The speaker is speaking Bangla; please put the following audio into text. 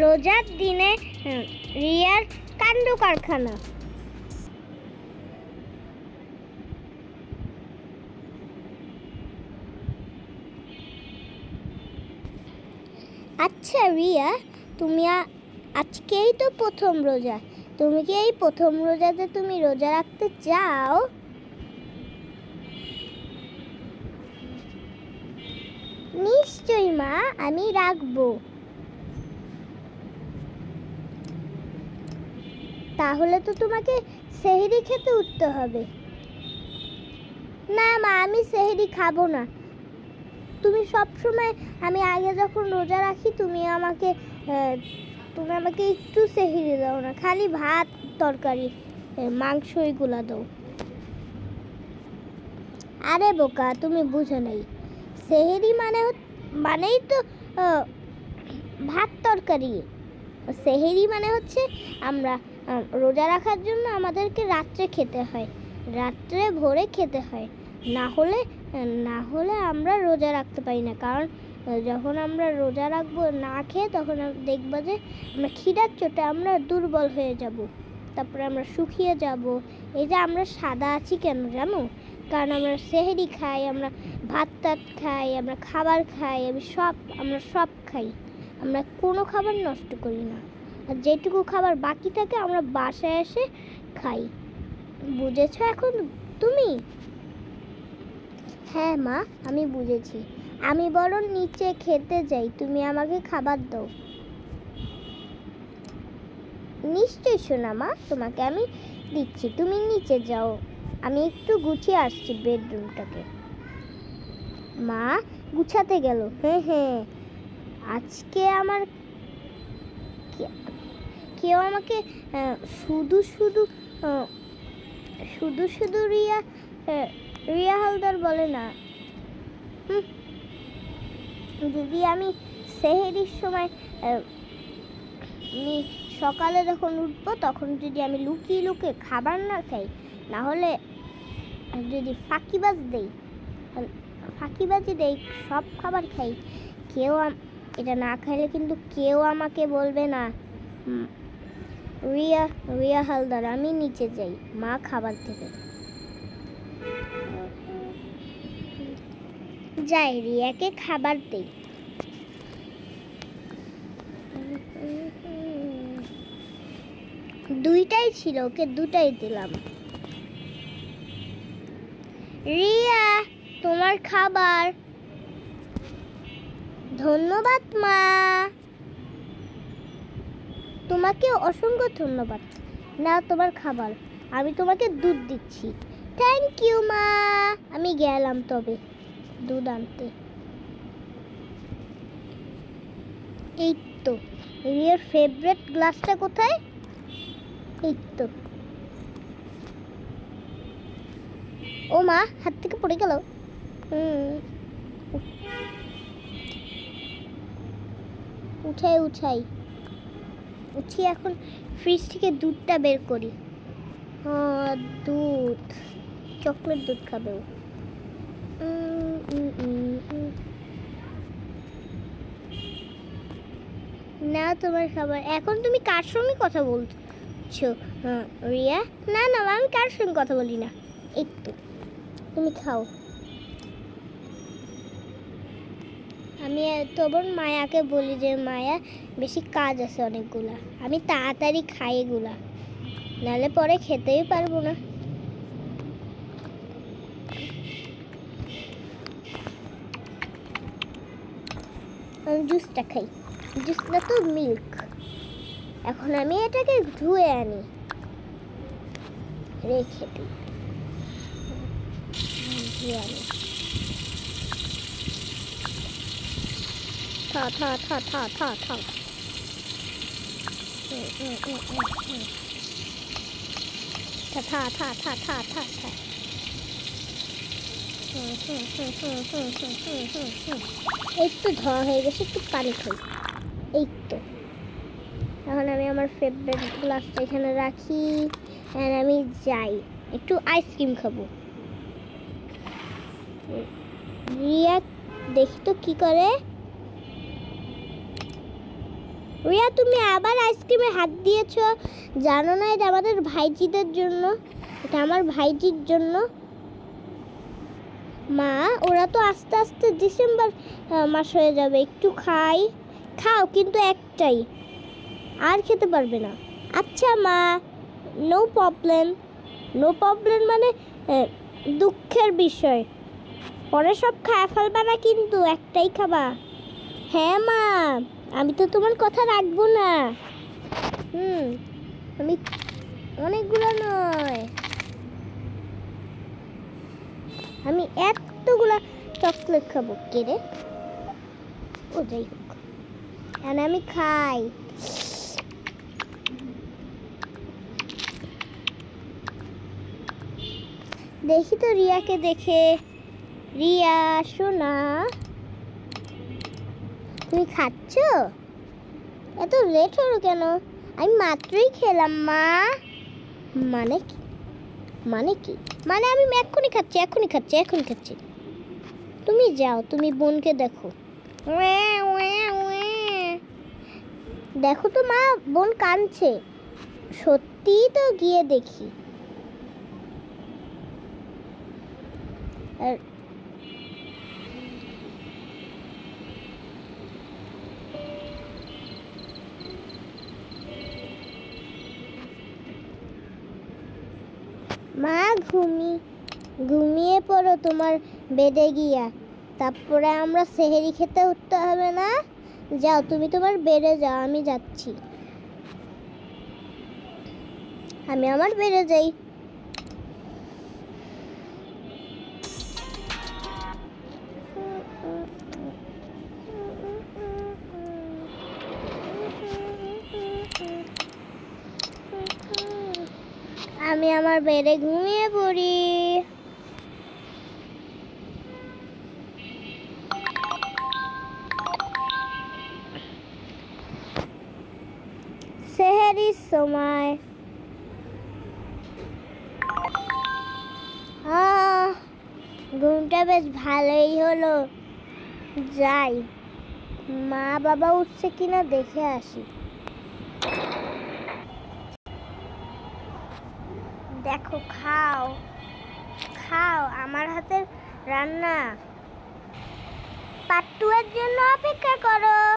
রোজার দিনে রিয়ার কাণ্ড কারখানা। আচ্ছা রিয়া, তুমি আজকেই তো প্রথম রোজা, তুমি কি এই প্রথম রোজাতে তুমি রোজা রাখতে চাও? নিশ্চয়ই মা, আমি রাখবো। তাহলে তো তোমাকে সেহরি খেতে উঠতে হবে। না মা, আমি সেহরি খাবো না। তুমি সব সময়, আমি আগে যখন রোজা রাখি তুমি আমাকে একটু সেহরি দাও না, খালি ভাত তরকারি মাংস এগুলা দাও। আরে বোকা, তুমি বুঝো নাই, সেহরি মানেই তো ভাত তরকারি। সেহরি মানে হচ্ছে আমরা রোজা রাখার জন্য আমাদেরকে রাত্রে খেতে হয়, রাত্রে ভোরে খেতে হয়, না হলে আমরা রোজা রাখতে পারি না। কারণ যখন আমরা রোজা রাখবো না খেয়ে, তখন দেখবো যে আমরা খিদার চোটে আমরা দুর্বল হয়ে যাব, তারপরে আমরা শুকিয়ে যাব। এই যে আমরা সাদা আছি কেন জানো? কারণ আমরা সেহরি খাই, আমরা ভাত টাত খাই, আমরা খাবার খাই, আমরা সব খাই, আমরা কোনো খাবার নষ্ট করি না। আর যেটুকু খাবার বাকি থাকে আমরা বাসায় এসে খাই। বুঝেছো এখন তুমি? হ্যাঁ মা, আমি বুঝেছি। আমি বরং নিচে খেতে যাই, তুমি আমাকে খাবার দাও। নিশ্চয়ই সোনা মা, তোমাকে আমি দিচ্ছি, তুমি নিচে যাও, আমি একটু গুছিয়ে আসছি বেডরুমটাকে। মা গুছাতে গেল। হ্যাঁ, আজকে আমার কেউ আমাকে শুধু শুধু রিয়া হালদার বলে না। যদি আমি সেহরির সময় সকালে যখন উঠবো, তখন যদি আমি লুকিয়ে খাবার না খাই, না হলে যদি ফাঁকিবাজি দেই সব খাবার খাই, এটা না খাইলে কিন্তু কেউ আমাকে বলবে না রিয়া হালদার। আমি নিচে যাই, মা খাবার দেবে। যাই, রিয়াকে খাবার দেই। দুইটাই ছিল, ওকে দুটাই দিলাম। রিয়া, তোমার খাবার। ধন্যবাদ মা, তোমাকে অসংখ্য ধন্যবাদ। নাও তোমার খাবার, আমি তোমাকে দুধ দিচ্ছি। থ্যাংক ইউ মা, আমি গেলাম তবে দুধ আনতে। এই তো, রিয়ার ফেভারিট গ্লাসটা কোথায়? এই তো। ও মা, হাত থেকে পড়ে গেল। উঠি, এখন ফ্রিজ থেকে দুধটা বের করি। দুধ, চকলেট দুধ খাবে ও। না তোমার খাবার। এখন তুমি কার সঙ্গে কথা বলছো রিয়া? না আমি কার সঙ্গে কথা বলি না। এই তো, তুমি খাও। আমি তখন মায়াকে বলি যে মায়া, বেশি কাজ আছে অনেকগুলা, আমি তাড়াতাড়ি খাই এগুলা, নাহলে পরে খেতেই পারবো না। আমি জুসটা খাই, জুস না তো মিল্ক। এখন আমি এটাকে ধুয়ে আনি, রেখে দিই, ধুয়ে আনি। থা এই তো ধোয়া হয়ে গেছে, একটু পানি খাই। এই তো, এখন আমি আমার ফেভারিট গ্লাসটা এখানে রাখি, আর আমি যাই একটু আইসক্রিম খাবো। রিয়া দেখি তো কি করে। রিয়া, তুমি আবার আইসক্রিমে হাত দিয়েছো। জানো না এটা আমাদের ভাইজিদের জন্য, এটা আমার ভাইজির জন্য। মা, ওরা তো আস্তে আস্তে ডিসেম্বর মাস হয়ে যাবে, একটু খাই। খাও, কিন্তু একটাই, আর খেতে পারবে না। আচ্ছা মা, নো প্রবলেম। নো প্রবলেম মানে দুঃখের বিষয়, পরে সব খাওয়া ফেলবা না, কিন্তু একটাই খাবা। হ্যাঁ মা, আমি তো তোমার কথা রাখবো না। আমি অনেকগুলো নয়, আমি এতগুলা চকলেট খাবো। কে রে? ও যাই হোক, আর আমি খাই। দেখি তো রিয়াকে দেখে। রিয়া সোনা, তুমি খাচ্ছ? এত লেট হলো কেন? আমি মাত্রই খেলাম মা। মানে কি? মানে কি? মানে আমি এক্ষুনি খাচ্ছি, এক্ষুনি খাচ্ছি, এক্ষুনি খাচ্ছি। তুমি যাও, তুমি বোনকে দেখো। দেখো তো মা, বোন কাঁদছে। সত্যিই তো, গিয়ে দেখি। মা, ঘুমিয়ে পড়ো তোমার বেডে গিয়া, তারপরে আমরা সেহেরি খেতে উঠতে হবে না? যাও, তুমি তোমার বেডে যাও, আমি যাচ্ছি। আমি আমার বেডে যাই। আমি আমার বেডে ঘুমিয়ে পড়ি। সেহেরির সময়। ঘুমটা বেশ ভালোই হলো। যাই, মা বাবা উঠছে কিনা দেখে আসি। দেখো, খাও খাও, আমার হাতের রান্না। পার্ট 2 এর জন্য অপেক্ষা করো।